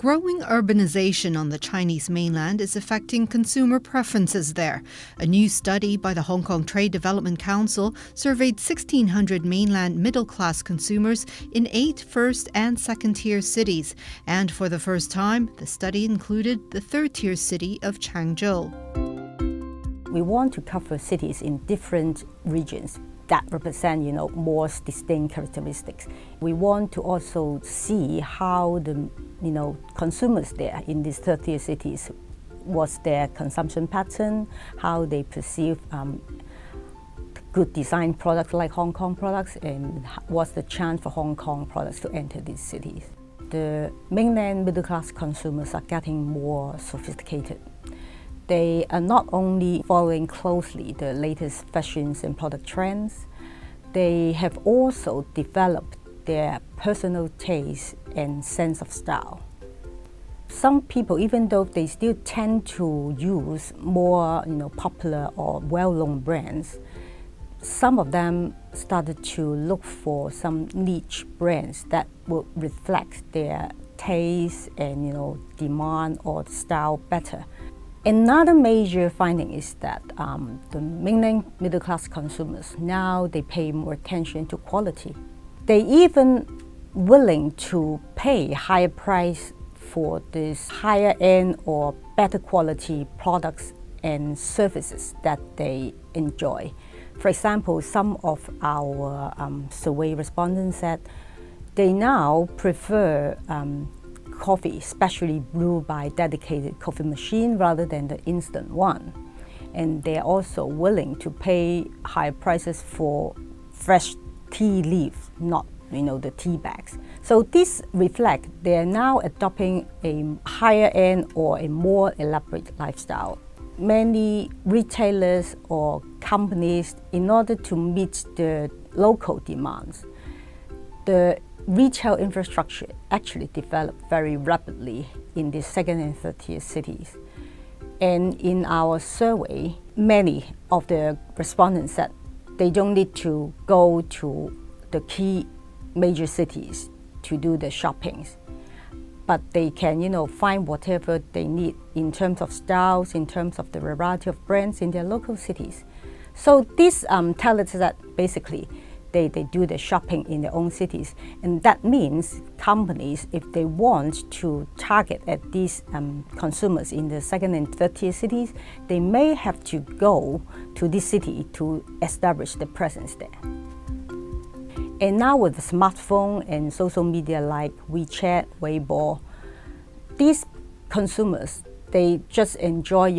Growing urbanization on the Chinese mainland is affecting consumer preferences there. A new study by the Hong Kong Trade Development Council surveyed 1,600 mainland middle-class consumers in 8 first- and second-tier cities. And for the first time, the study included the third-tier city of Changzhou. We want to cover cities in different regions that represent, more distinct characteristics. We want to also see how the, consumers there in these third-tier cities, what's their consumption pattern, how they perceive good design products like Hong Kong products, and what's the chance for Hong Kong products to enter these cities. The mainland middle-class consumers are getting more sophisticated. They are not only following closely the latest fashions and product trends, they have also developed their personal taste and sense of style. Some people, even though they still tend to use more popular or well-known brands, some of them started to look for some niche brands that will reflect their taste and demand or style better. Another major finding is that the mainland middle-class consumers, now they pay more attention to quality. They even willing to pay higher price for these higher end or better quality products and services that they enjoy. For example, some of our survey respondents said they now prefer coffee, especially brewed by dedicated coffee machine rather than the instant one. And they're also willing to pay higher prices for fresh tea leaves, not the tea bags. So this reflects they're now adopting a higher end or a more elaborate lifestyle. Many retailers or companies, in order to meet the local demands, the retail infrastructure actually developed very rapidly in the second and third tier cities. And in our survey, many of the respondents said they don't need to go to the key major cities to do the shoppings, but they can find whatever they need in terms of styles, in terms of the variety of brands in their local cities. So this tells us that basically they do the shopping in their own cities. And that means companies, if they want to target at these consumers in the second and third tier cities, they may have to go to this city to establish the presence there. And now with the smartphone and social media like WeChat, Weibo, these consumers, they just enjoy,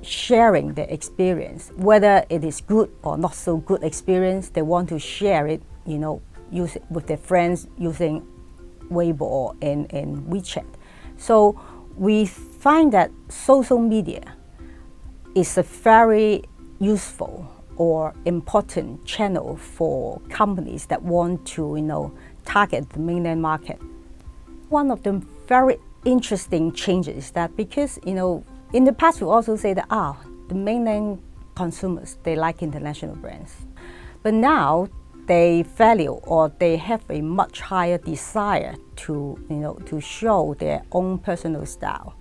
sharing their experience. Whether it is good or not so good experience, they want to share it, use it with their friends using Weibo and WeChat. So we find that social media is a very useful or important channel for companies that want to, target the mainland market. One of the very interesting changes is that because, in the past we also say that, the mainland consumers, they like international brands. But now they value or they have a much higher desire to show their own personal style.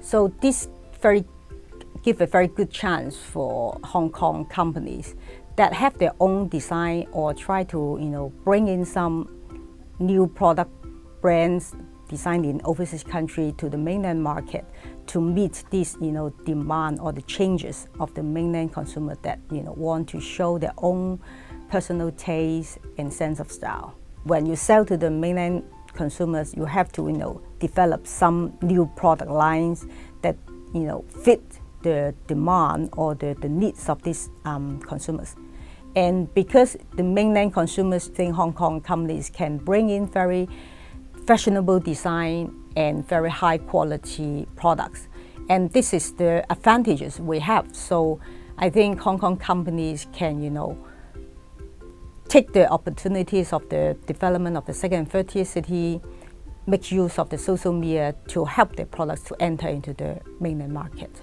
So this give a very good chance for Hong Kong companies that have their own design or try to bring in some new product brands designed in overseas country to the mainland market to meet this demand or the changes of the mainland consumer that want to show their own personal taste and sense of style. When you sell to the mainland consumers, you have to develop some new product lines that fit the demand or the needs of these consumers. And because the mainland consumers think Hong Kong companies can bring in very fashionable design and very high quality products. And this is the advantages we have. So I think Hong Kong companies can, take the opportunities of the development of the second and third tier city, make use of the social media to help their products to enter into the mainland market.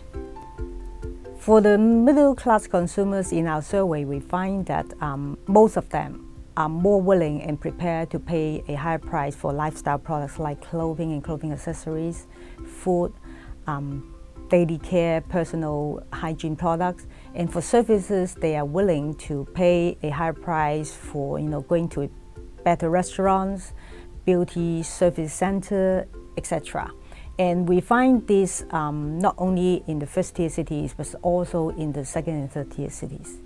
For the middle class consumers in our survey, we find that most of them are more willing and prepared to pay a higher price for lifestyle products like clothing and clothing accessories, food, daily care, personal hygiene products. And for services, they are willing to pay a higher price for going to better restaurants, beauty service center, etc. And we find this not only in the first-tier cities, but also in the second and third-tier cities.